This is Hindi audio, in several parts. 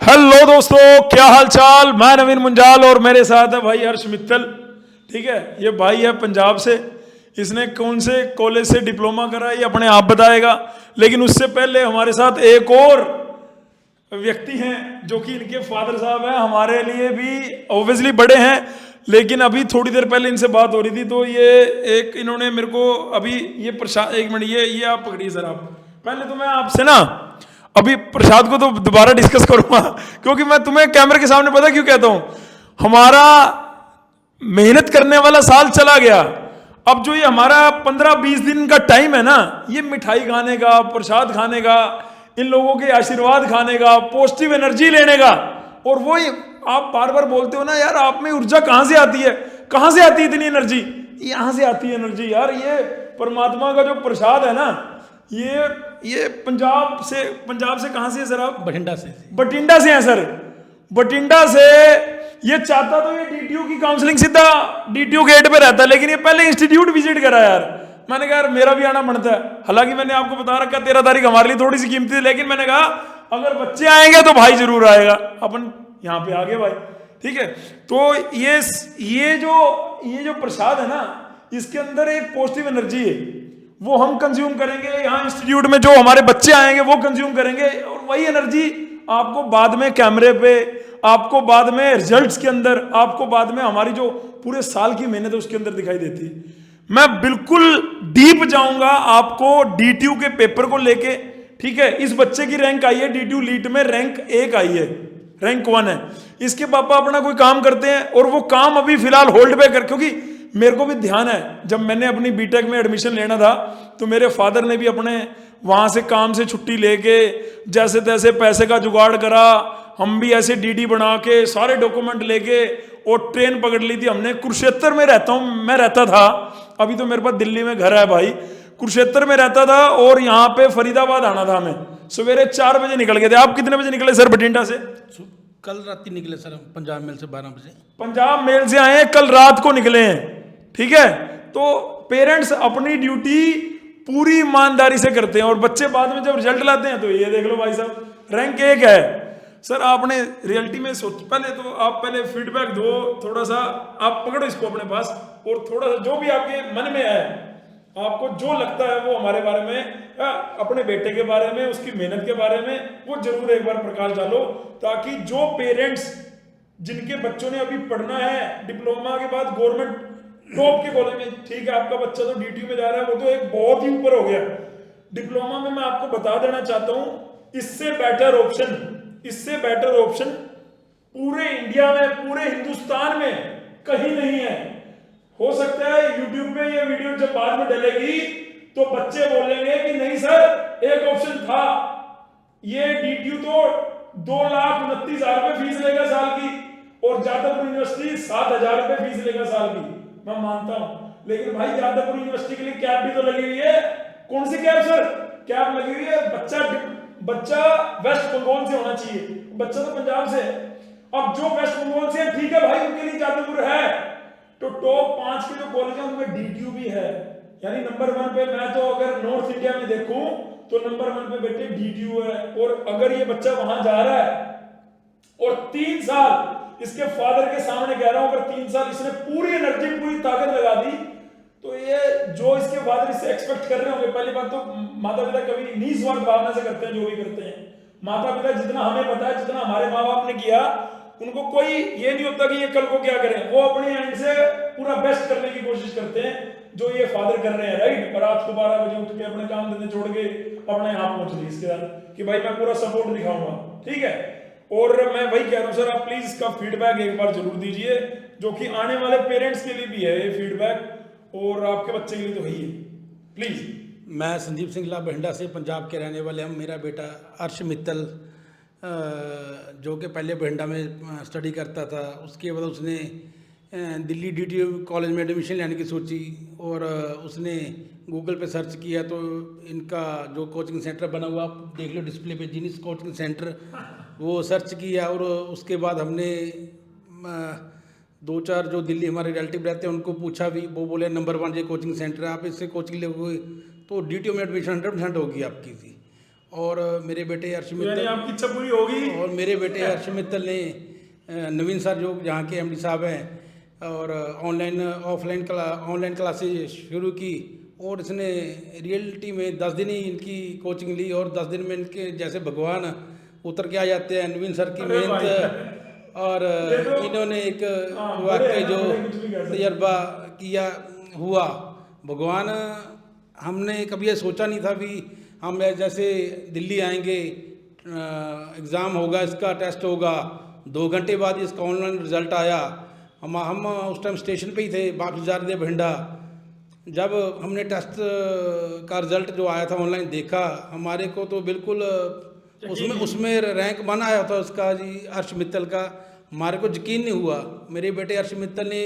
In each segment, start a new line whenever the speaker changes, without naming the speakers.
हेलो दोस्तों, क्या हाल चाल। मैं नवीन मुंजाल और मेरे साथ है भाई हर्ष मित्तल। ठीक है, ये भाई है पंजाब से। इसने कौन से कॉलेज से डिप्लोमा करा है ये अपने आप बताएगा। लेकिन उससे पहले हमारे साथ एक और व्यक्ति हैं जो कि इनके फादर साहब हैं, हमारे लिए भी ऑब्वियसली बड़े हैं। लेकिन अभी थोड़ी देर पहले इनसे बात हो रही थी तो ये एक इन्होंने मेरे को अभी ये प्रसाद, एक मिनट, ये आप पकड़िए सर। आप पहले तो मैं आपसे ना अभी प्रसाद को तो दोबारा डिस्कस करूंगा, क्योंकि मैं तुम्हें कैमरे के सामने पता क्यों कहता हूं, हमारा मेहनत करने वाला साल चला गया। अब जो ये हमारा 15-20 दिन का टाइम है ना, ये मिठाई खाने का, प्रसाद खाने का, इन लोगों के आशीर्वाद खाने का, पॉजिटिव एनर्जी लेने का। और वो आप बार बार बोलते हो ना यार, आप में ऊर्जा कहां से आती है, कहां से आती है इतनी एनर्जी? यहां से आती है एनर्जी यार। ये परमात्मा का जो प्रसाद है ना, ये पंजाब से कहां से है सर आप?
बठिंडा से।
बठिंडा से हैं सर, बठिंडा से। ये चाहता तो ये डीटीयू की काउंसलिंग सीधा डीटीयू गेट पे रहता, लेकिन ये पहले इंस्टीट्यूट विजिट करा यार। मैंने कहा यार मेरा भी आना बनता है। हालांकि मैंने आपको बता रखा 13 तारीख हमारे लिए थोड़ी सी कीमती थी, लेकिन मैंने कहा अगर बच्चे आएंगे तो भाई जरूर आएगा। अपन यहाँ पे आ गए भाई, ठीक है। तो ये जो प्रसाद है ना, इसके अंदर एक पॉजिटिव एनर्जी है, वो हम कंज्यूम करेंगे। यहाँ इंस्टीट्यूट में जो हमारे बच्चे आएंगे वो कंज्यूम करेंगे, और वही एनर्जी आपको बाद में कैमरे पे, आपको बाद में रिजल्ट्स के अंदर, आपको बाद में हमारी जो पूरे साल की मेहनत है उसके अंदर दिखाई देती है। मैं बिल्कुल डीप जाऊंगा आपको डीटीयू के पेपर को लेके, ठीक है। इस बच्चे की रैंक आई है डीटीयू लीट में, रैंक 1 आई है, रैंक 1 है। इसके पापा अपना कोई काम करते हैं और वो काम अभी फिलहाल होल्ड पे कर, क्योंकि मेरे को भी ध्यान है जब मैंने अपनी बीटेक में एडमिशन लेना था तो मेरे फादर ने भी अपने वहां से काम से छुट्टी लेके जैसे तैसे पैसे का जुगाड़ करा। हम भी ऐसे डीडी बना के सारे डॉक्यूमेंट लेके और ट्रेन पकड़ ली थी हमने। कुरुक्षेत्र में मैं रहता था, अभी तो मेरे पास दिल्ली में घर है भाई। कुरुक्षेत्र में रहता था और यहाँ पे फरीदाबाद आना था हमें। सवेरे 4 बजे निकल गए थे। आप कितने बजे निकले सर बठिंडा से?
कल रात ही निकले सर, पंजाब मेल से 12 बजे।
पंजाब मेल से आए, कल रात को निकले हैं, ठीक है। तो पेरेंट्स अपनी ड्यूटी पूरी ईमानदारी से करते हैं, और बच्चे बाद में जब रिजल्ट लाते हैं तो ये देख लो भाई साहब, रैंक 1 है सर। आपने रियलिटी में सोच, पहले तो आप पहले फीडबैक दो थोड़ा सा, आप पकड़ो इसको अपने पास, और थोड़ा सा जो भी आपके मन में है, आपको जो लगता है वो हमारे बारे में, अपने बेटे के बारे में, उसकी मेहनत के बारे में, वो जरूर एक बार प्रकाश डालो, ताकि जो पेरेंट्स जिनके बच्चों ने अभी पढ़ना है डिप्लोमा के बाद गवर्नमेंट टॉप के कॉलेज में, ठीक है, आपका बच्चा तो डीटीयू में जा रहा है, वो तो एक बहुत ही ऊपर हो गया। डिप्लोमा में मैं आपको बता देना चाहता हूं, इससे बेटर ऑप्शन पूरे इंडिया में, पूरे हिंदुस्तान में कहीं नहीं है। हो सकता है यूट्यूब पे ये वीडियो जब बाद में डलेगी तो बच्चे बोलेंगे कि नहीं सर एक ऑप्शन था, ये डीटीयू तो 2,29,000 रुपए फीस लेगा साल की, और जादवपुर यूनिवर्सिटी 7,000 रुपए फीस लेगा साल की। मैं मानता हूं, लेकिन भाई जादवपुर यूनिवर्सिटी के लिए कैप भी तो लगी हुई है। कौन सी कैप सर? कैप लगी हुई है। बच्चा वेस्ट बंगाल से होना चाहिए, बच्चा तो पंजाब से है। अब जो वेस्ट बंगाल से है, ठीक है भाई, उनके लिए जादवपुर है। तो टॉप 5 के जो कॉलेज है उनमें डीटीयू भी है, यानी नंबर 1 पे। मैं तो अगर नॉर्थ इंडिया में देखूं तो नंबर 1 पे बेटे डीटीयू है। और अगर ये बच्चा वहां जा रहा है और 3 साल, इसके फादर के सामने कह रहा हूं, अगर 3 साल इसने पूरी एनर्जी, पूरी ताकत लगा दी, तो ये जो इसके फादर इससे एक्सपेक्ट कर रहे होंगे, पहली बात तो माता पिता कभी निस्वार्थ भावना से करते हैं जो भी करते हैं। माता पिता जितना हमें पता है, जितना हमारे माँ बाप ने किया, उनको कोई ये नहीं होता कि ये कल को क्या करें। वो अपने एंड से पूरा बेस्ट करने की कोशिश करते हैं, जो ये फादर कर रहे हैं, राइट। और रात को 12 बजे उठ के अपने काम धंधे छोड़ के अपने यहाँ पहुंच रही इसके साथ कि भाई मैं पूरा सपोर्ट दिखाऊंगा, ठीक है। और मैं वही कह रहा हूं सर, आप प्लीज इसका फीडबैक एक बार जरूर दीजिए, जो कि आने वाले पेरेंट्स के लिए भी है ये फीडबैक, और आपके बच्चे के लिए तो है ही है, प्लीज।
मैं संदीप सिंह ला बठिंडा से, पंजाब के रहने वाले हम। मेरा बेटा हर्ष मित्तल, जो कि पहले बठिंडा में स्टडी करता था, उसके बाद उसने दिल्ली डीटीयू कॉलेज में एडमिशन लेने की सोची, और उसने गूगल पे सर्च किया तो इनका जो कोचिंग सेंटर बना हुआ, आप देख लो डिस्प्ले पे, जीनिस कोचिंग सेंटर, वो सर्च किया। और उसके बाद हमने 2-4 जो दिल्ली हमारे रिलेटिव रहते हैं उनको पूछा भी, वो बोले नंबर 1 ये कोचिंग सेंटर है, आप इससे कोचिंग लोगे तो डीटीयू में एडमिशन 100% होगी आपकी थी। और मेरे बेटे हर्ष
यानी
मित्तल
आपकी इच्छा पूरी होगी।
और मेरे बेटे हर्ष मित्तल ने नवीन सर जो यहाँ के एमडी साहब हैं और ऑनलाइन क्लासेज शुरू की और इसने रियलिटी में 10 दिन ही इनकी कोचिंग ली और 10 दिन में इनके जैसे भगवान उतर के आ जाते हैं। नवीन सर की
अरे भाई।
मेहनत और
ये तो-
इन्होंने एक
हाँ,
वाकई
बड़े
जो
हैं, कुछ भी कह सकते हैं।
तजर्बा किया हुआ भगवान, हमने कभी ये सोचा नहीं था भी हम जैसे दिल्ली आएंगे, एग्ज़ाम होगा, इसका टेस्ट होगा, 2 घंटे बाद इसका ऑनलाइन रिजल्ट आया। हम उस टाइम स्टेशन पे ही थे, वापस जा रहे थे बठिंडा। जब हमने टेस्ट का रिजल्ट जो आया था ऑनलाइन देखा, हमारे को तो बिल्कुल उसमें रैंक 1 आया था उसका जी, हर्ष मित्तल का। हमारे को यकीन नहीं हुआ। मेरे बेटे हर्ष मित्तल ने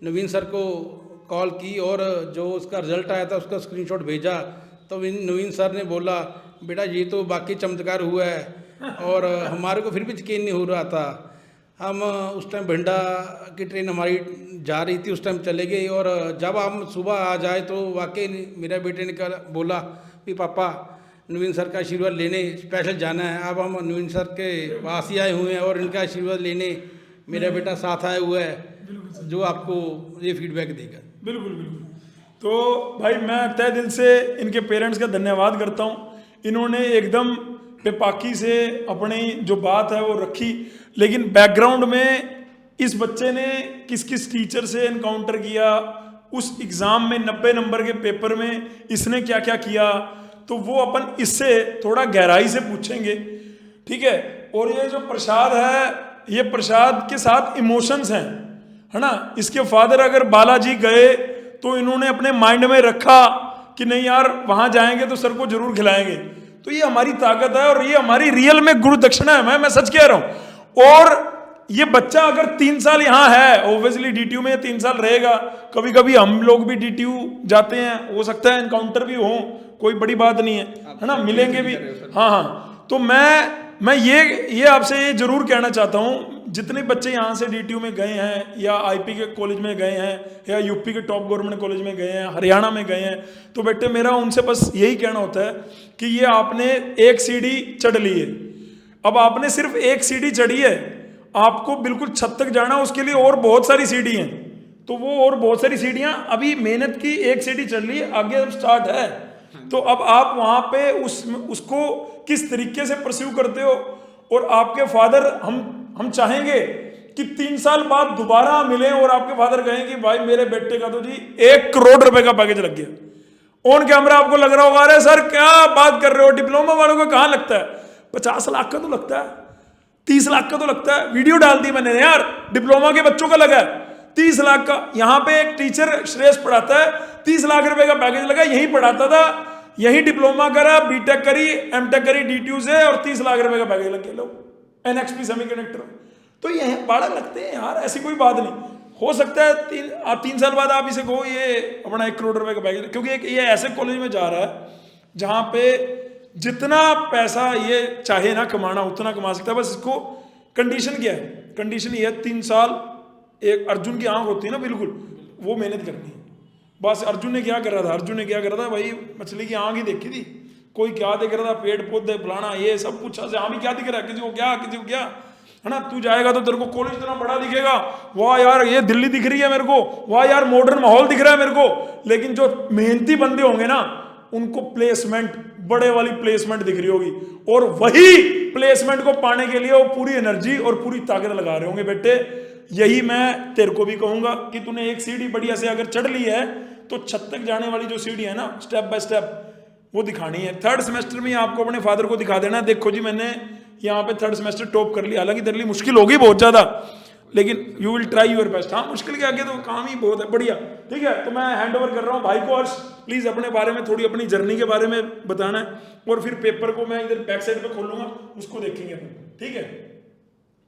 नवीन सर को कॉल की और जो उसका रिजल्ट आया था उसका स्क्रीनशॉट भेजा, तो नवीन सर ने बोला बेटा ये तो बाकी चमत्कार हुआ है। और हमारे को फिर भी यकीन नहीं हो रहा था। हम उस टाइम बठिंडा की ट्रेन हमारी जा रही थी, उस टाइम चले गए और जब हम सुबह आ जाए तो वाकई मेरा बेटे ने बोला कि पापा नवीन सर का आशीर्वाद लेने स्पेशल जाना है। अब हम नवीन सर के पास ही आए हुए हैं और इनका आशीर्वाद लेने मेरा बेटा साथ आया हुआ है जो आपको ये फीडबैक देगा।
बिल्कुल बिल्कुल। तो भाई मैं तहे दिल से इनके पेरेंट्स का धन्यवाद करता हूँ। इन्होंने एकदम बेपाकी से अपनी जो बात है वो रखी, लेकिन बैकग्राउंड में इस बच्चे ने किस किस टीचर से एनकाउंटर किया, उस एग्ज़ाम में 90 नंबर के पेपर में इसने क्या क्या किया, तो वो अपन इससे थोड़ा गहराई से पूछेंगे, ठीक है। और ये जो प्रसाद है, ये प्रसाद के साथ इमोशंस हैं, है ना। इसके फादर अगर बालाजी गए तो इन्होंने अपने माइंड में रखा कि नहीं यार वहां जाएंगे तो सर को जरूर खिलाएंगे। तो ये हमारी ताकत है और ये हमारी रियल में गुरु दक्षिणा है। मैं सच कह रहा हूं। और ये बच्चा अगर 3 साल यहाँ है, ऑब्वियसली डीटीयू में 3 साल रहेगा। कभी कभी हम लोग भी डीटीयू जाते हैं, हो सकता है एनकाउंटर भी हो, कोई बड़ी बात नहीं है ना, मिलेंगे भी। हाँ हाँ। तो मैं ये आपसे ये जरूर कहना चाहता हूँ, जितने बच्चे यहाँ से डीटीयू में गए हैं या आईपी के कॉलेज में गए हैं या यूपी के टॉप गवर्नमेंट कॉलेज में गए हैं, हरियाणा में गए हैं, तो बेटे मेरा उनसे बस यही कहना होता है कि ये आपने एक सीढ़ी चढ़ ली है। अब आपने सिर्फ एक सीढ़ी चढ़ी है, आपको बिल्कुल छत तक जाना, उसके लिए और बहुत सारी सीढ़ी हैं। तो वो और बहुत सारी सीढ़ियां, अभी मेहनत की एक सीढ़ी चढ़ ली, आगे अब स्टार्ट है। तो अब आप वहां पे उसको किस तरीके से परस्यू करते हो। और आपके फादर, हम चाहेंगे कि 3 साल बाद दोबारा मिले और आपके फादर कहें कि भाई मेरे बेटे का तो जी 1 करोड़ रुपए का पैकेज लग गया। ऑन कैमरा आपको लग रहा होगा अरे सर क्या बात कर रहे हो, डिप्लोमा वालों को कहाँ लगता है? 50 लाख का तो लगता है, 30 लाख का तो लगता है। वीडियो डाल दी मैंने यार, डिप्लोमा के बच्चों का लगा है 30 लाख का। यहाँ पे एक टीचर श्रेष्ठ पढ़ाता है, 30 लाख रुपए का पैकेज लगा, यही पढ़ाता था, यही डिप्लोमा करा, बीटेक करी, एमटेक करी डीटीयू से, और 30 लाख रुपए का पैकेज लग गया। लो एनएक्सपी सेमीकंडक्टर। तो ये बड़ा लगते हैं यार, ऐसी कोई बात नहीं। हो सकता है 3 साल बाद आप इसे कहो ये अपना 1 करोड़ रुपए का पैकेज, क्योंकि ये ऐसे कॉलेज में जा रहा है जहां पे जितना पैसा ये चाहे ना कमाना उतना कमा सकता है। बस इसको कंडीशन क्या है? कंडीशन ये है 3 साल, एक अर्जुन की आंख होती है ना, बिल्कुल वो मेहनत करनी है। बस अर्जुन ने क्या कर रहा था? अर्जुन ने क्या कर रहा था भाई? मछली की आंख ही देखी थी। कोई क्या देख रहा था? पेड़ पौधे फलाना ये सब कुछ। हाँ भी क्या दिख रहा है? किसी को क्या, किसी को क्या, है ना। तू जाएगा तो तेरे को कॉलेज इतना बड़ा दिखेगा, वाह यार ये दिल्ली दिख रही है मेरे को, वाह यार मॉडर्न माहौल दिख रहा है मेरे को। लेकिन जो मेहनती बंदे होंगे ना, उनको प्लेसमेंट, बड़े वाली प्लेसमेंट दिख रही होगी, और वही प्लेसमेंट को पाने के लिए वो पूरी एनर्जी और पूरी ताकत लगा रहे होंगे। बेटे यही मैं तेरे को भी कहूंगा कि तूने एक सीढ़ी बढ़िया से अगर चढ़ ली है तो छत तक जाने वाली जो सीढ़ी है ना, स्टेप बाय स्टेप वो दिखानी है। 3rd सेमेस्टर में आपको अपने फादर को दिखा देना, देखो जी मैंने यहाँ पे 3rd सेमेस्टर टॉप कर लिया। हालांकि तेरे लिए मुश्किल होगी बहुत ज्यादा, लेकिन you will try your best. हाँ मुश्किल के आगे तो काम ही बहुत है। बढ़िया, ठीक है। तो मैं हैंड ओवर कर रहा हूँ भाई को। हर्ष प्लीज अपने बारे में थोड़ी, अपनी जर्नी के बारे में बताना है, और फिर पेपर को मैं इधर बैक साइड पे खोलूंगा, उसको देखेंगे, ठीक है।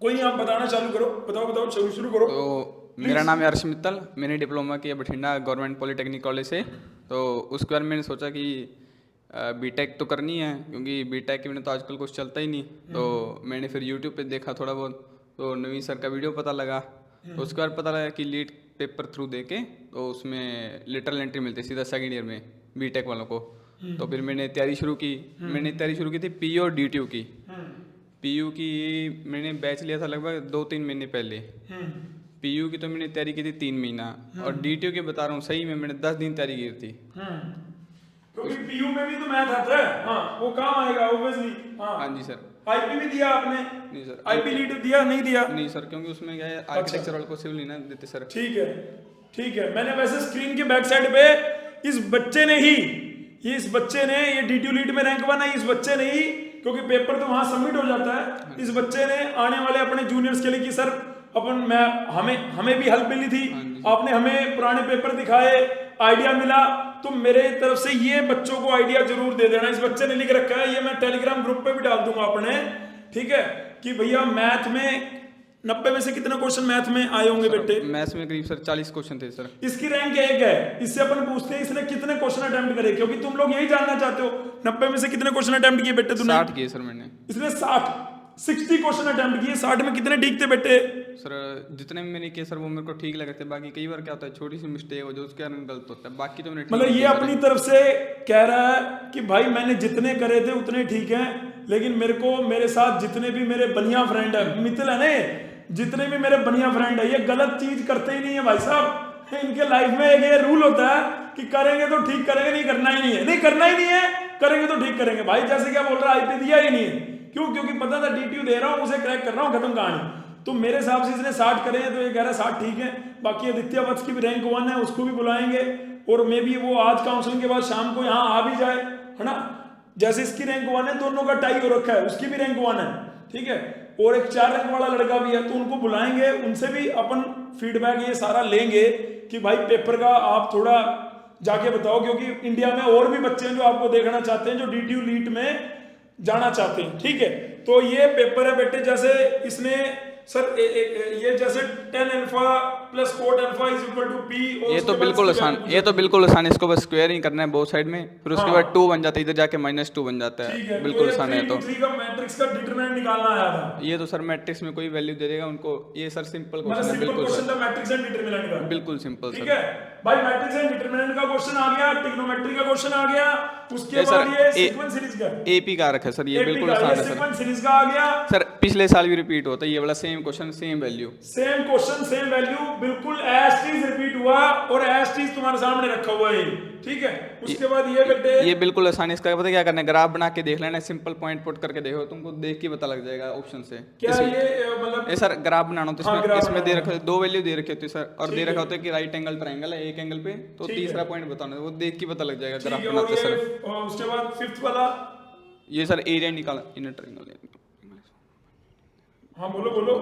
कोई नहीं, आप बताना चालू करो, बताओ शुरू करो।
तो मेरा नाम है हर्ष मित्तल, मैंने डिप्लोमा किया बठिंडा गवर्नमेंट पॉलिटेक्निक कॉलेज से। तो उसके बाद मैंने सोचा कि बीटेक तो करनी है, क्योंकि बीटेक के बिना तो आजकल कुछ चलता ही नहीं। तो मैंने फिर यूट्यूब पे देखा थोड़ा बहुत, तो नवीन सर का वीडियो पता लगा। तो उसके बाद पता लगा कि लीड पेपर थ्रू दे के तो उसमें लिटरल एंट्री मिलती है सीधा 2nd ईयर में बीटेक वालों को। तो फिर मैंने तैयारी शुरू की। मैंने तैयारी शुरू की थी पी और DTU की। PU की मैंने बैच लिया था लगभग 2-3 महीने पहले। PU की तो मैंने तैयारी की थी 3 महीना, और DTU की बता रहा हूँ सही में मैंने 10 दिन तैयारी की थी।
क्योंकि पीयू में भी तो मैथ आता है, हाँ वो काम आएगा ऑब्वियसली।
हाँ जी सर।
आईपी भी दिया आपने?
नहीं सर।
आईपी लीड दिया नहीं दिया?
नहीं सर, क्योंकि उसमें क्या है आर्किटेक्चर वाले को सिविल नहीं ना देते सर।
ठीक है ठीक है। मैंने वैसे स्क्रीन के बैक साइड पे इस बच्चे ने ही ये DTU लीड में रैंक बना, इस बच्चे ने ही, क्योंकि पेपर तो वहां सबमिट हो जाता है, इस बच्चे ने आने वाले अपने जूनियर्स के लिए कि सर हमें भी हेल्प मिली थी, आपने हमें पुराने पेपर दिखाए, आइडिया मिला, तो मेरे तरफ से ये बच्चों को आइडिया जरूर दे देना। इस बच्चे ने लिख रखा है, ये मैं टेलीग्राम ग्रुप पे भी डाल दूंगा अपने, ठीक है, कि भैया मैथ में 90 में से कितने क्वेश्चन मैथ में आए होंगे बेटे?
मैथ्स में करीब सर 40 क्वेश्चन थे सर।
इसकी रैंक 1 है। इससे अपन पूछते हैं इसने कितने क्वेश्चन अटेम्प्ट करे, क्योंकि तुम लोग यही जानना चाहते हो 90 में से कितने क्वेश्चन अटेम्प्ट किए बेटे तुमने?
60 किए सर मैंने।
इसने 60 क्वेश्चन अटेम्प्ट किए। 60 में कितने ठीक थे बेटे?
सर जितने में मैंने किए सर वो मेरे को ठीक लगे थे, बाकी कई बार क्या होता है छोटी सी मिस्टेक हो जो उसके कारण गलत होता है, बाकी तो मैंने ठीक
मतलब ये
किए सर।
अपनी तरफ से कह रहा है कि भाई मैंने जितने करे थे उतने ठीक हैं, लेकिन मेरे साथ जितने भी मेरे बनिया फ्रेंड है, मित्तल है ना, जितने भी मेरे बनिया फ्रेंड है, ये गलत चीज करते ही नहीं है भाई साहब। इनके लाइफ में एक ये रूल होता है कि करेंगे तो ठीक करेंगे, नहीं करना ही नहीं है, नहीं करना ही नहीं है, करेंगे तो ठीक करेंगे। भाई जैसे क्या बोल रहा है, आईपी दिया ही नहीं है, क्यों? क्योंकि पता था DTU दे रहा हूं, उसे क्रैक कर रहा हूं, खत्म कहानी। तो मेरे हिसाब से इसने 60 करे हैं, तो ये कह रहा है 60 ठीक है। बाकी आदित्य वत्स की भी रैंक 1 है, उसको भी बुलाएंगे, और मे भी वो आज काउंसलिंग के बाद शाम को यहाँ आ भी जाए, है ना। जैसे इसकी रैंक 1 है, दोनों का टाई हो रखा है, उसकी भी रैंक 1 है, ठीक है, और एक 4 रैंक वाला लड़का भी है, तो उनको बुलाएंगे, उनसे भी अपन फीडबैक ये सारा लेंगे कि भाई पेपर का आप थोड़ा जाके बताओ, क्योंकि इंडिया में और भी बच्चे हैं जो आपको देखना चाहते हैं, जो DTU लीट में जाना चाहते हैं, ठीक है। तो ये पेपर है बेटे, जैसे इसने सर ये जैसे tan alpha plus cot alpha is equal to P,
ये तो बिल्कुल आसान, ये तो बिल्कुल आसान, इसको बस स्क्वायर ही करना है बोथ साइड में, फिर उसके बाद 2 बन जाता है, इधर जाके -2 बन जाता है, बिल्कुल आसान है। तो
3 का मैट्रिक्स का डिटरमिनेंट निकालना आया था।
ये तो सर मैट्रिक्स में कोई वैल्यू दे देगा उनको, ये सर सिंपल
मतलब
क्वेश्चन है,
सिंपल
बिल्कुल
क्वेश्चन
सर,
था मैट्रिक्स एंड डिटरमिनेंट का,
बिल्कुल सिंपल
ठीक
सर।
है भाई। मैट्रिक्स एंड डिटरमिनेंट का क्वेश्चन आ गया, ट्रिग्नोमेट्री का क्वेश्चन आ गया, उसके
ये सर
बाद ये सीक्वेंस सीरीज का
AP का रखा है सर, ये बिल्कुल आसान है सर।
सीक्वेंस सीरीज का आ गया
सर पिछले साल भी रिपीट होता है ये वाला same question same value,
same question same value, बिल्कुल एज टीज रिपीट हुआ, और एज टीज तुम्हारे सामने रखा हुआ है, ठीक है। उसके बाद ये बेटे
ये बिल्कुल आसान है, इसका पता क्या करना है, ग्राफ बना के देख लेना, सिंपल पॉइंट पुट करके देखो, तुमको देख के पता लग जाएगा ऑप्शन से।
क्या ये मतलब
ये सर ग्राफ बनाना होता है,
हाँ,
इसमें
ग्राफ
इसमें दे
बनाना
रखे होते 2 वैल्यू दे रखे होती है सर, और
ठीक
दे
है।
रखा होता है कि राइट एंगल ट्रायंगल है एक एंगल पे, तो
ठीक
तीसरा
है।
पॉइंट बताना है, वो देख के पता लग जाएगा
ठीक
ग्राफ
है। और
बनाते सर।
ये उसके बाद फिफ्थ वाला,
ये सर एरिया निकाल इनर ट्रायंगल,
हाँ बोलो बोलो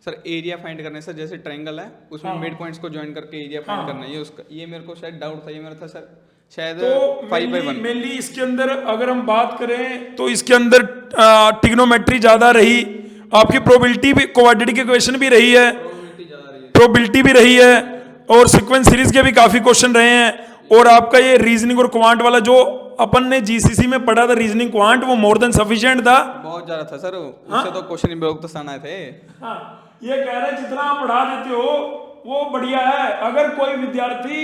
सर एरिया फाइंड करना है सर, जैसे ट्रायंगल है उसमें
हाँ।
मिड पॉइंट्स को ज्वाइन करके एरिया फाइंड
हाँ।
करना है, ये उसका ये मेरे को शायद डाउट था, ये मेरा था सर शायद
तो
5/1।
मेनली इसके अंदर अगर हम बात करें तो इसके अंदर ट्रिग्नोमेट्री ज्यादा रही, आपकी प्रोबेबिलिटी भी, क्वाड्रेटिक इक्वेशन भी रही है, प्रोबेबिलिटी भी रही है, और सीक्वेंस सीरीज के भी काफी क्वेश्चन रहे हैं, और आपका ये रीजनिंग और क्वांट वाला जो अपन ने GCC में पढ़ा था, रीजनिंग क्वांट, वो मोर देन सफिशिएंट था,
बहुत ज्यादा था सर, उससे तो क्वेश्चन ही बहुत आसान आए थे।
हाँ। ये कह रहे हैं जितना आप पढ़ा देते हो वो बढ़िया है, अगर कोई विद्यार्थी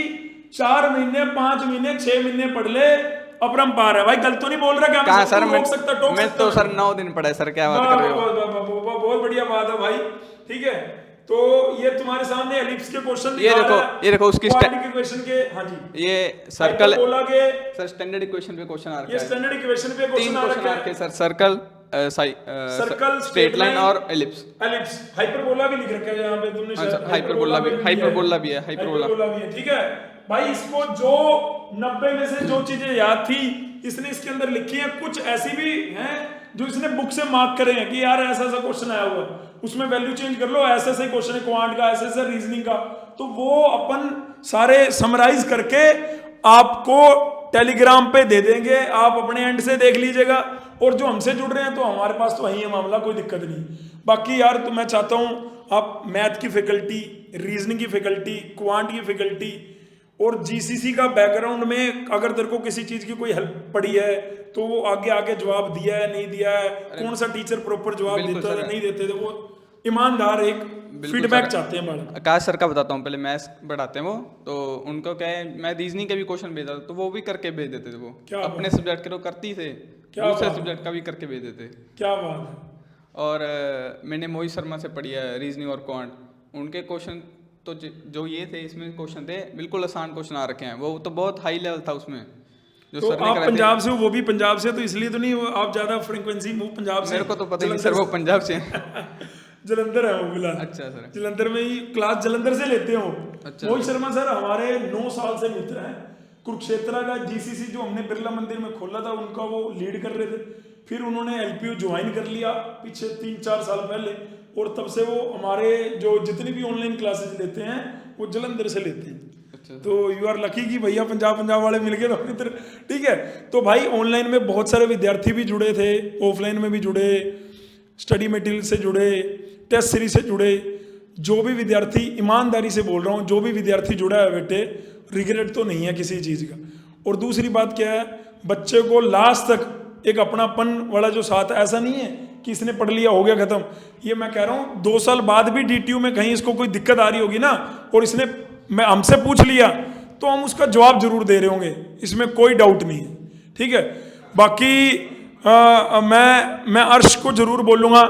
4 महीने 5 महीने 6 महीने पढ़ ले अपरंपार है। भाई गलत तो नहीं बोल रहा, क्या
कहाँ सर, मैं तो सर 9 दिन पढ़ा है सर, क्या बात कर रहे हो।
बहुत बढ़िया बात है भाई, ठीक है। तो ये तुम्हारे सामने एलिप्स के क्वेश्चन,
ये देखो उसकी
इक्वेशन के, हाँ जी,
ये सर्कल
बोला के
सर स्टैंडर्ड इक्वेशन पे क्वेश्चन आ रखा
ये
है,
स्टैंडर्ड इक्वेशन पे
3
क्वेश्चन आ
क्वेश्चन आ
रखे
रखे
हैं
सर, सर्कल स्ट्रेट लाइन और एलिप्स।
एलिप्स, हाइपरबोला भी लिख रखा है यहाँ पे तुमने,
अच्छा, हाइपरबोला भी है, हाइपरबोला
भी है, ठीक है भाई। इसको जो 90 में से जो चीजें याद थी इसने इसके अंदर लिखी है, कुछ ऐसी भी हैं जो इसने बुक से मार्क करे हैं कि यार ऐसा ऐसा क्वेश्चन आया हुआ है, उसमें वैल्यू चेंज कर लो, ऐसा ऐसा क्वेश्चन है क्वांट का, ऐसा ऐसा रीजनिंग का, तो वो अपन सारे समराइज करके आपको टेलीग्राम पे दे देंगे, आप अपने एंड से देख लीजिएगा, और जो हमसे जुड़ रहे हैं तो हमारे पास तो वही है मामला, कोई दिक्कत नहीं। बाकी यार तो मैं चाहता हूँ आप मैथ की फैकल्टी, रीजनिंग की फैकल्टी, क्वांट की फैकल्टी, और GCC का बैकग्राउंड में अगर तेरे को किसी चीज की कोई हेल्प पड़ी है तो वो आगे आगे जवाब दिया है नहीं दिया है, कौन सा टीचर प्रॉपर जवाब देता है नहीं देते थे, वो ईमानदार एक
बिल्कुल
फीडबैक
सर।
चाहते हैं बालक।
आकाश सर का बताता हूँ, पहले मैथ्स पढ़ाते हैं वो, तो उनको क्या है, मैं रीजनिंग के भी क्वेश्चन भेजा था तो वो भी करके भेज देते थे। वो
क्या
अपने सब्जेक्ट के तो करती थे,
क्या
दूसरे
बात है।
सब्जेक्ट का भी करके भेज देते।
क्या बात है।
और मैंने मोहित शर्मा से पढ़ी है रीजनिंग और क्वांट, उनके क्वेश्चन तो जो ये थे, इसमें क्वेश्चन थे बिल्कुल आसान क्वेश्चन आ रखे हैं, वो तो बहुत हाई लेवल था उसमें जो
तो
सर ने
आप
कराए थे।
पंजाब से हो, वो भी पंजाब से, तो इसलिए तो नहीं आप ज्यादा फ्रीक्वेंसी वो पंजाब से?
मेरे को तो पता ही नहीं
जलंधर
सर, वो
से?
पंजाब से हैं।
जलंधर है वो फिलहाल।
अच्छा सर।
जलंधर में ही क्लास जलंधर से लेते हो।
अच्छा
मोहित
सर।
शर्मा सर हमारे 9 साल से मित्र हैं। कुरुक्षेत्रा का जीसीसी जो हमने बिरला मंदिर में खोला था, उनका वो लीड कर रहे थे। फिर उन्होंने एलपीयू ज्वाइन कर लिया पीछे 3-4 साल पहले, और तब से वो हमारे जो जितनी भी ऑनलाइन क्लासेस लेते हैं वो जलंधर से लेते हैं।
अच्छा
तो यू आर लकी कि भैया पंजाब वाले मिल गए तो मित्र। ठीक है, तो भाई ऑनलाइन में बहुत सारे विद्यार्थी भी जुड़े थे, ऑफलाइन में भी जुड़े, स्टडी मटेरियल से जुड़े, टेस्ट सीरीज से जुड़े। जो भी विद्यार्थी, ईमानदारी से बोल रहा हूँ, जो भी विद्यार्थी जुड़ा है बेटे, रिग्रेट तो नहीं है किसी चीज़ का। और दूसरी बात क्या है, बच्चे को लास्ट तक एक अपनापन वाला जो साथ है, ऐसा नहीं है कि इसने पढ़ लिया हो गया खत्म। ये मैं कह रहा हूँ 2 साल बाद भी डीटीयू में कहीं इसको कोई दिक्कत आ रही होगी ना, और इसने मैं हमसे पूछ लिया, तो हम उसका जवाब जरूर दे रहे होंगे, इसमें कोई डाउट नहीं है। ठीक है, बाकी मैं अर्श को जरूर बोलूँगा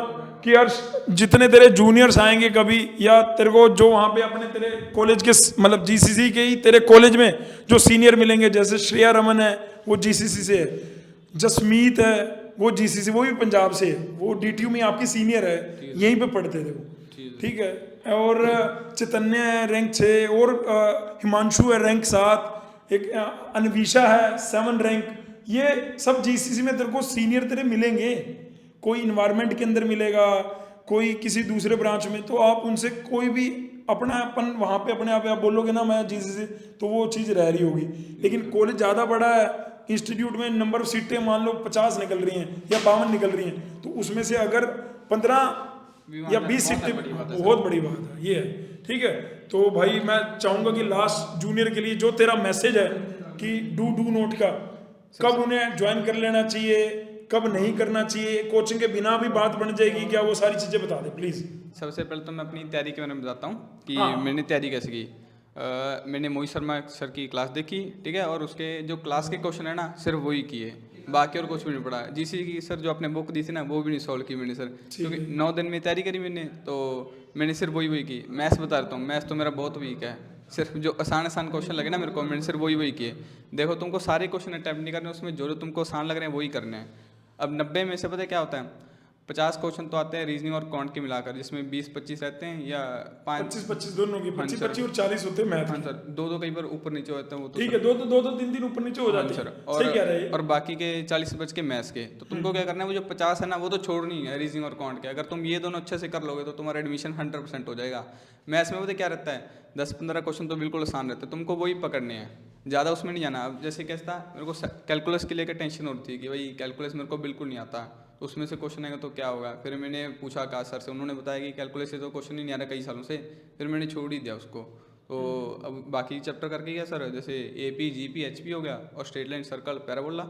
कि अर्श, जितने तेरे जूनियर्स आएंगे कभी, या तेरे को जो वहाँ पे अपने तेरे कॉलेज के मतलब जीसीसी के ही तेरे कॉलेज में जो सीनियर मिलेंगे, जैसे श्रेया रमन है वो जीसीसी से है, जसमीत है वो जीसीसी, वो भी पंजाब से है, वो डीटीयू में आपकी सीनियर है, यहीं पे पढ़ते थे वो। ठीक है, और चैतन्य है रैंक 6, और हिमांशु है रैंक 7, एक अनविशा है 7 रैंक। ये सब जीसीसी में तेरे को सीनियर तेरे मिलेंगे, कोई इन्वायरमेंट के अंदर मिलेगा, कोई किसी दूसरे ब्रांच में, तो आप उनसे कोई भी अपनापन वहाँ पे अपने आप बोलोगे ना मैं जीसीसी, तो वो चीज़ रह रही होगी। लेकिन कॉलेज ज़्यादा बड़ा है, इंस्टीट्यूट में नंबर ऑफ सीटें मान लो 50 निकल रही हैं या 52 निकल रही हैं, तो उसमें से अगर 15 या 20 सीटें, बहुत बड़ी बात है ये है। ठीक है, तो भाई मैं चाहूँगा कि लास्ट जूनियर के लिए जो तेरा मैसेज है कि डू नोट का, कब उन्हें ज्वाइन कर लेना चाहिए, कब नहीं करना चाहिए, कोचिंग के बिना भी बात बन जाएगी क्या, वो सारी चीज़ें बता दे प्लीज़।
सबसे पहले तो मैं अपनी तैयारी के बारे में बताता हूँ कि
हाँ।
मैंने तैयारी कैसे की। मैंने मोहित शर्मा सर की क्लास देखी, ठीक है, और उसके जो क्लास के क्वेश्चन है ना, सिर्फ वही किए, बाकी और कुछ भी नहीं पढ़ा। जीसी की सर जो अपने बुक दी थी ना, वो भी नहीं सॉल्व की मैंने सर, क्योंकि 9 दिन में तैयारी करी मैंने, तो मैंने सिर्फ वही की। मैथ्स बता देता हूँ, मैथ्स तो मेरा बहुत वीक है, सिर्फ जो आसान क्वेश्चन लगे ना मेरे को, मैंने सिर्फ वही किए। देखो तुमको सारे क्वेश्चन अटैम्प्ट नहीं करने, उसमें जो तुमको आसान लग रहे हैं वही करने हैं। अब 90 में से पता है क्या होता है, 50 क्वेश्चन तो आते हैं रीजनिंग और क्वांट के मिलाकर, जिसमें 20-25 रहते हैं, या
25 दोनों की, 25 और 40 होते हैं मैथ।
हाँ सर, 2 कई बार ऊपर नीचे होते हैं वो तो।
ठीक है, 2-3 ऊपर नीचे हो जाते हैं
सर,
सही कह रहे हैं।
और बाकी के 40 बच के मैथ्स के, तो तुमको क्या करना है, वो जो 50 है ना, वो तो छोड़नी है रीजनिंग और क्वांट के। अगर तुम ये दोनों अच्छे से कर लोगे तो तुम्हारा एडमिशन 100% हो जाएगा। मैथ्स में पता क्या रहता है, 10-15 क्वेश्चन तो बिल्कुल आसान रहते हैं, तुमको वही पकड़ने हैं, ज़्यादा उसमें नहीं जाना। अब जैसे कैसा था, मेरे को कैलकुलस के लेकर टेंशन होती थी कि भाई कैलकुलस मेरे को बिल्कुल नहीं आता, तो उसमें से क्वेश्चन आएगा तो क्या होगा। फिर मैंने पूछा आकाश सर से, उन्होंने बताया कि कैलकुलस से तो क्वेश्चन ही नहीं आ रहा कई सालों से, फिर मैंने छोड़ ही दिया उसको। तो अब बाकी चैप्टर करके गया सर, जैसे AP, GP, HP हो गया, और स्ट्रेट लाइन, सर्कल, पैराबोला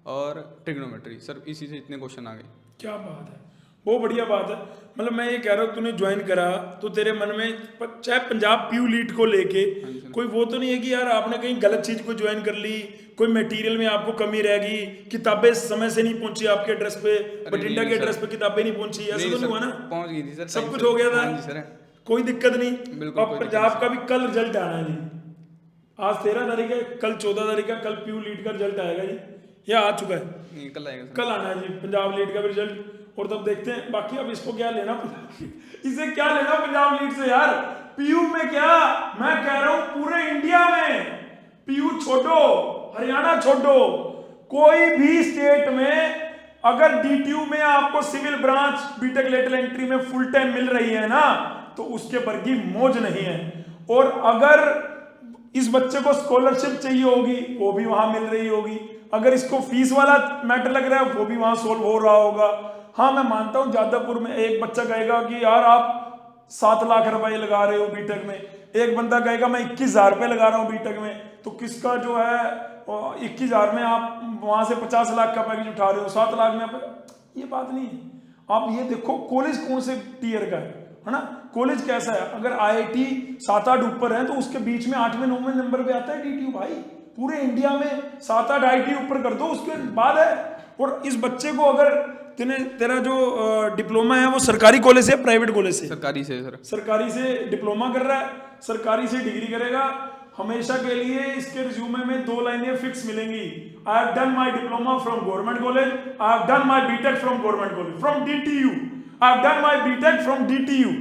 और ट्रिग्नोमेट्री, सर इसी से इतने क्वेश्चन आ गए।
क्या बात है, बहुत बढ़िया बात है। मतलब मैं ये कह रहा हूँ, तूने ज्वाइन करा तो तेरे मन में चाहे पंजाब पीयू लीड को लेके कोई वो तो नहीं है कि यार आपने कहीं गलत चीज को ज्वाइन कर ली, कोई मटेरियल में आपको कमी रह गई, किताबें समय से नहीं पहुंची आपके एड्रेस पे, बठिंडा के एड्रेस पे किताबें नहीं पहुंची, ऐसा तो नहीं हुआ ना?
पहुंच गई थी सर,
सब कुछ हो गया था।
हाँ जी सर,
कोई दिक्कत नहीं।
बिल्कुल
अब पंजाब का भी कल रिजल्ट आना है जी, आज 13 तारीख है, कल 14 तारीख है, कल पीयू लीड का रिजल्ट आएगा जी, या आ चुका है?
नहीं, कल आएगा सर,
कल आना है जी पंजाब लीड का भी रिजल्ट, और तब देखते हैं। बाकी अब इसको क्या लेना, इसे क्या लेना पंजाब लीड से यार, पीयू में क्या, मैं कह रहा हूं पूरे इंडिया में पीयू छोड़ो, हरियाणा छोड़ो, कोई भी स्टेट में अगर डीटीयू में आपको civil branch BTech lateral entry में फुल टाइम मिल रही है ना, तो उसके वर्गी मौज नहीं है। और अगर इस बच्चे को स्कॉलरशिप चाहिए होगी, वो भी वहां मिल रही होगी। अगर इसको फीस वाला मैटर लग रहा है, वो भी वहां सोल्व हो रहा होगा। हाँ, मैं मानता हूं जादवपुर में एक बच्चा कहेगा कि यार आप 7 लाख रुपए लगा रहे हो बीटेक में, एक बंदा कहेगा मैं 21,000 रुपये लगा रहा हूँ बीटेक में, तो किसका जो है 21,000 में आप वहां से 50 लाख का पैकेज उठा रहे हो, 7 लाख में आप, ये बात नहीं है। आप ये देखो कॉलेज कौन से टीयर का है, है ना। कॉलेज कैसा है, अगर IIT 7-8 ऊपर है तो उसके बीच में 8वें-9वें नंबर पे आता है DTU भाई। पूरे इंडिया में 7-8 IIT ऊपर कर दो, उसके बाद है। और इस बच्चे को अगर तेरा जो डिप्लोमा है वो सरकारी कॉलेज से प्राइवेट कॉलेज से?
सरकारी से सर।
सरकारी से डिप्लोमा कर रहा है, सरकारी से डिग्री करेगा, हमेशा के लिए इसके रिज्यूमे में 2 लाइनें फिक्स मिलेंगी। I have done my diploma from government college, I have done my BTech from government college, from DTU, I have done my BTech from DTU।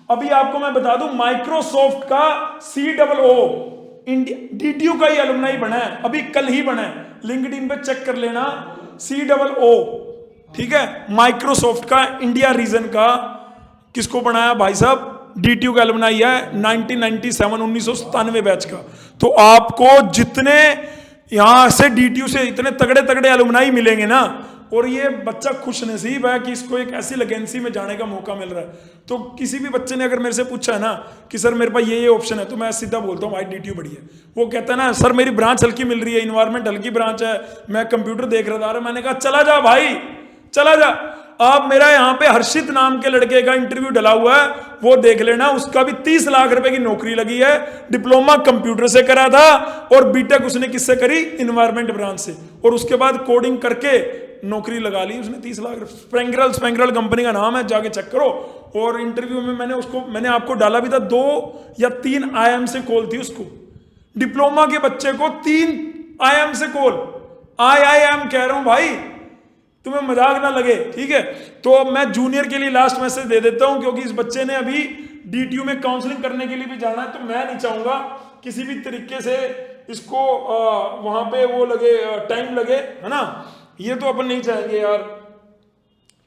अभी आपको मैं बता दूं, माइक्रोसॉफ्ट का COO DTU का ही अलुमनाई बना है, अभी कल ही बना है, लिंक्डइन पे चेक कर लेना, COO, ठीक है। माइक्रोसॉफ्ट का इंडिया रीजन का किसको बनाया भाई साहब? DTU का अलुमनाई है 1997 बैच का। तो आपको जितने यहां से DTU से इतने तगड़े तगड़े अलुमनाई मिलेंगे ना, और ये बच्चा खुश नसीब है कि इसको एक ऐसी वैकेंसी में जाने का मौका मिल रहा है। तो किसी भी बच्चे ने अगर मेरे से पूछा है ना कि सर मेरे पास ये ऑप्शन है, तो मैं सीधा बोलता हूँ भाई DTU बढ़िया है। वो कहता है ना सर मेरी ब्रांच हल्की मिल रही है, इन्वायरमेंट हल्की ब्रांच है, मैं कंप्यूटर देख रहा था। मैंने कहा चला जा भाई, चला जा। आप मेरा यहाँ पे हर्षित नाम के लड़के का इंटरव्यू डला हुआ है, वो देख लेना, उसका भी 30 लाख रुपए की नौकरी लगी है। डिप्लोमा कंप्यूटर से करा था और बीटेक उसने किससे करी? इन्वायरमेंट ब्रांच से, और उसके बाद कोडिंग करके नौकरी लगा ली उसने 30 लाख। स्पेंग्रल कंपनी का नाम है, जाके चेक करो। और इंटरव्यू में मैंने आपको डाला भी था, 2 या 3 IIM से कॉल थी उसको। डिप्लोमा के बच्चे को 3 IIM से कॉल। IIM कह रहा हूं भाई, तुम्हें मजाक ना लगे, ठीक है। तो मैं जूनियर के लिए लास्ट मैसेज दे देता हूं, क्योंकि इस बच्चे ने अभी DTU में काउंसलिंग करने के लिए भी जाना है। तो मैं नहीं चाहूंगा किसी भी तरीके से इसको वहां पे वो लगे, टाइम लगे, है ना। ये तो अपन नहीं चाहेंगे यार,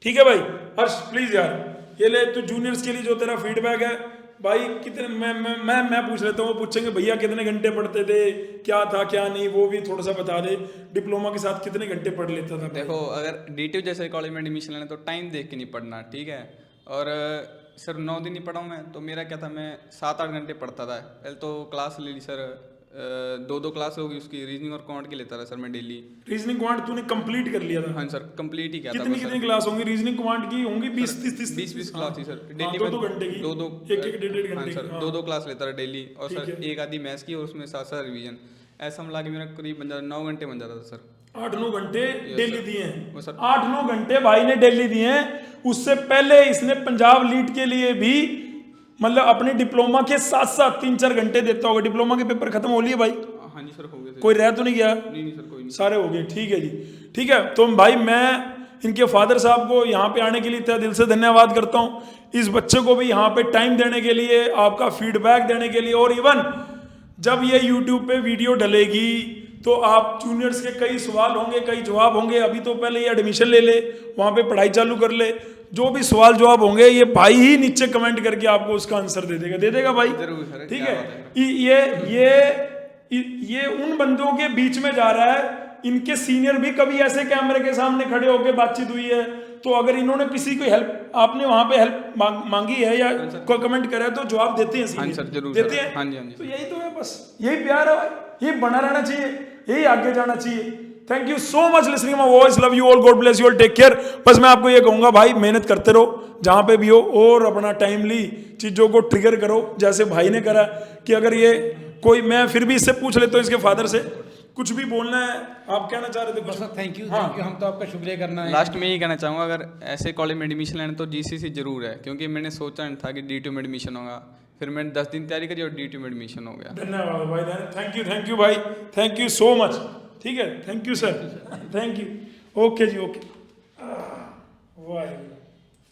ठीक है भाई। हर्ष प्लीज यार ये ले, तो जूनियर्स के लिए जो तेरा फीडबैक है भाई, कितने मैं पूछ लेता हूँ, वो पूछेंगे भैया कितने घंटे पढ़ते थे, क्या था क्या नहीं, वो भी थोड़ा सा बता दे। डिप्लोमा के साथ कितने घंटे पढ़ लेता था?
देखो अगर DTU जैसे कॉलेज में एडमिशन लेना तो टाइम देख के नहीं पढ़ना, ठीक है। और सर 9 दिन नहीं पढ़ा हूँ मैं, तो मेरा क्या था, मैं 7-8 घंटे पढ़ता था। पहले तो क्लास ले ली सर, 2 क्लास होगी उसकी, रीजनिंग और क्वांट की लेता था सर मैं डेली।
रीजनिंग क्वांट तूने कंप्लीट कर लिया था?
हाँ सर कंप्लीट ही किया था।
कितनी क्लास होंगी रीजनिंग क्वांट की? होंगी 20-30
क्लास थी सर डेली।
2 घंटे की,
2
1-1
हाँ
घंटे
सर, 2 क्लास लेता था डेली। और सर एक आधी मैथ्स की और उसमें 7 रिवीजन, ऐसा मिला के मेरा करीब 9 घंटे बन जाता था सर।
8-9 घंटे डेली दिए हैं?
वो सर
8-9 घंटे भाई ने डेली दिए हैं। उससे पहले इसने पंजाब लीड के लिए भी मतलब अपने डिप्लोमा के साथ 3-4 घंटे देता होगा। डिप्लोमा के पेपर खत्म हो लिए भाई?
हाँ जी सर हो गए।
कोई रह तो नहीं गया?
नहीं सर कोई नहीं,
सारे हो गए, ठीक है जी, ठीक है। तो भाई मैं इनके फादर साहब को यहाँ पे आने के लिए तहे दिल से धन्यवाद करता हूँ। इस बच्चे को भी यहाँ पे टाइम देने के लिए, आपका फीडबैक देने के लिए। और इवन जब ये यूट्यूब पे वीडियो डलेगी तो आप जूनियर्स के कई सवाल होंगे, कई जवाब होंगे। अभी तो पहले ये एडमिशन ले ले, वहाँ पे पढ़ाई चालू कर ले, जो भी सवाल जवाब होंगे ये भाई ही नीचे कमेंट करके आपको उसका आंसर दे देगा भाई,
जरूर सर,
ठीक है। ये उन बंदों के बीच में जा रहा है, इनके सीनियर भी कभी ऐसे कैमरे के सामने खड़े होकर बातचीत हुई है, तो अगर इन्होंने किसी को हेल्प, आपने वहां पे हेल्प मांगी है या कोई कमेंट करा है तो जवाब देते हैं,
हाँ सर जरूर
देते हैं।
हाँ जी, हाँ जी।
तो यही तो है, बस यही प्यार है भाई, यही बना रहना चाहिए, यही आगे जाना चाहिए। Thank you so much listening my voice, love you all, God bless you all, take care. बस मैं आपको ये कहूंगा भाई, मेहनत करते रहो जहां पे भी हो, और अपना टाइमली चीजों को ट्रिगर करो, जैसे भाई ने करा कि अगर ये कोई, मैं फिर भी इससे पूछ लेता हूँ इसके फादर से, कुछ भी बोलना है आप कहना चाह रहे थे?
बस थैंक यू, हम तो आपका शुक्रिया करना है।
लास्ट में ये कहना चाहूँगा, अगर ऐसे कॉलेज में एडमिशन लेना तो GCC जरूर है, क्योंकि मैंने सोचा नहीं था कि DTU में एडमिशन होगा, फिर मैंने 10 दिन तैयारी करी और DTU में एडमिशन हो गया।
धन्यवाद भाई, थैंक यू भाई, थैंक यू सो मच, ठीक है, thank you sir, thank you, okay जी, ओके, वाह।